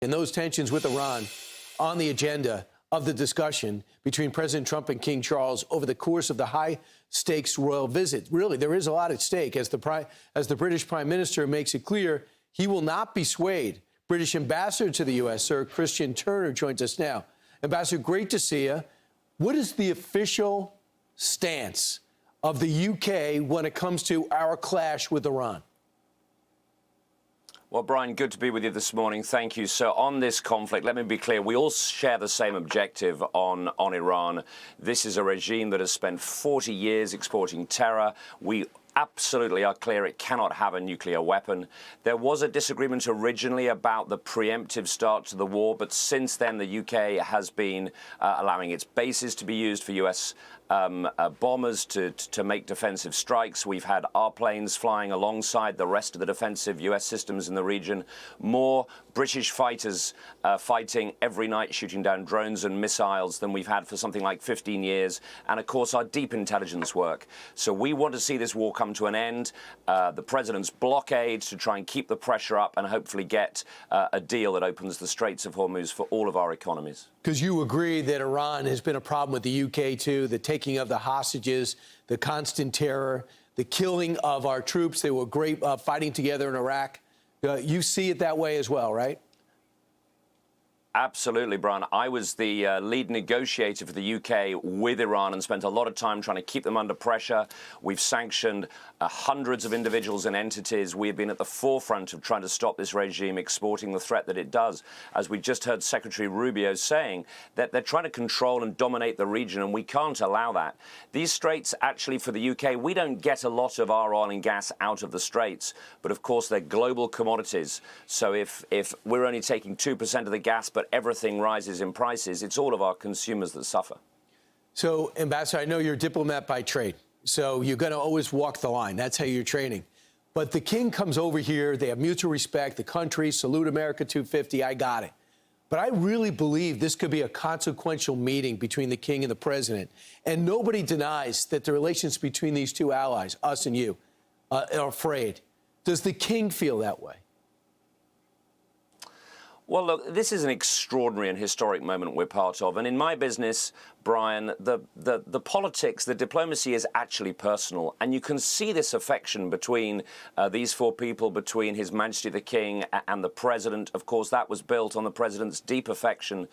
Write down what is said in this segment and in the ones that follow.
And those tensions with Iran on the agenda of the discussion between President Trump and King Charles over the course of the high-stakes royal visit. Really, there is a lot at stake. As the British Prime Minister makes it clear, he will not be swayed. British Ambassador to the U.S., Sir Christian Turner, joins us now. Ambassador, great to see you. What is the official stance of the U.K. when it comes to our clash with Iran? Well, Brian, good to be with you this morning. Thank you. So on this conflict, let me be clear, we all share the same objective on Iran. This is a regime that has spent 40 years exporting terror. We absolutely are clear it cannot have a nuclear weapon. There was a disagreement originally about the preemptive start to the war, but since then the UK has been allowing its bases to be used for US bombers to make defensive strikes. We've had our planes flying alongside the rest of the defensive US systems in the region. More British fighters fighting every night, shooting down drones and missiles than we've had for something like 15 years. And of course, our deep intelligence work. So we want to see this war come to an end. The president's blockade to try and keep the pressure up and hopefully get a deal that opens the Straits of Hormuz for all of our economies. Because you agree that Iran has been a problem with the UK, too, the taking of the hostages, the constant terror, the killing of our troops. They were great fighting together in Iraq. You see it that way as well, right? Absolutely, Brian. I was the lead negotiator for the UK with Iran and spent a lot of time trying to keep them under pressure. We've sanctioned hundreds of individuals and entities. We've been at the forefront of trying to stop this regime exporting the threat that it does. As we just heard Secretary Rubio saying, that they're trying to control and dominate the region, and we can't allow that. These straits, actually, for the UK, we don't get a lot of our oil and gas out of the straits, but of course they're global commodities. So if we're only taking 2% of the gas, but everything rises in prices, it's all of our consumers that suffer. So, Ambassador, I know you're a diplomat by trade, so you're going to always walk the line. That's how you're training. But the king comes over here. They have mutual respect. The country, salute America 250. I got it. But I really believe this could be a consequential meeting between the king and the president. And nobody denies that the relations between these two allies, us and you, are frayed. Does the king feel that way? Well, look, this is an extraordinary and historic moment we're part of. And in my business, Brian, the politics, the diplomacy is actually personal. And you can see this affection between these four people, between His Majesty the King and the President. Of course, that was built on the President's deep affection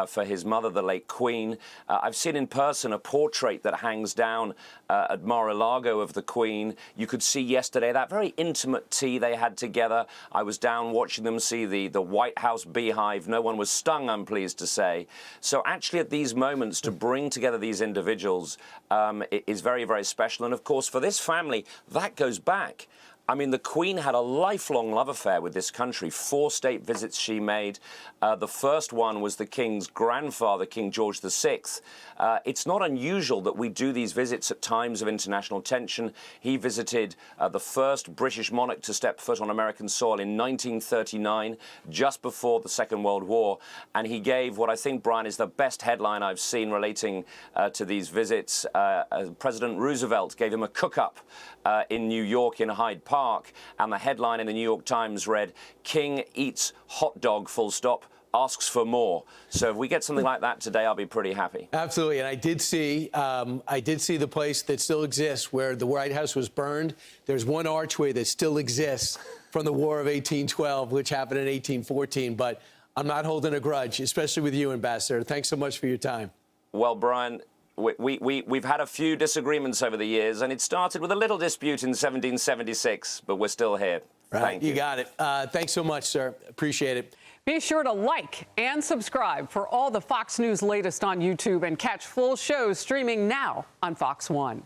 for his mother, the late Queen. I've seen in person a portrait that hangs down at Mar-a-Lago of the Queen. You could see yesterday that very intimate tea they had together. I was down watching them see the White House beehive. No one was stung, I'm pleased to say. So actually at these moments, to bring together these individuals is very, very special. And of course, for this family, that goes back. I mean, the Queen had a lifelong love affair with this country. 4 state visits she made. The first one was the King's grandfather, King George VI. It's not unusual that we do these visits at times of international tension. He visited the first British monarch to step foot on American soil in 1939, just before the Second World War. And he gave what I think, Brian, is the best headline I've seen relating to these visits. President Roosevelt gave him a cook-up in New York in Hyde Park, and the headline in the New York Times read, "King eats hot dog, full stop, asks for more." So if we get something like that today, I'll be pretty happy. Absolutely. And I did see the place that still exists where the White House was burned. There's one archway that still exists from the War of 1812, which happened in 1814. But I'm not holding a grudge, especially with you, Ambassador. Thanks so much for your time. Well, Brian, we've had a few disagreements over the years, and it started with a little dispute in 1776, but we're still here. Right. Thank you. You got it. Thanks so much, sir. Appreciate it. Be sure to like and subscribe for all the Fox News latest on YouTube and catch full shows streaming now on Fox One.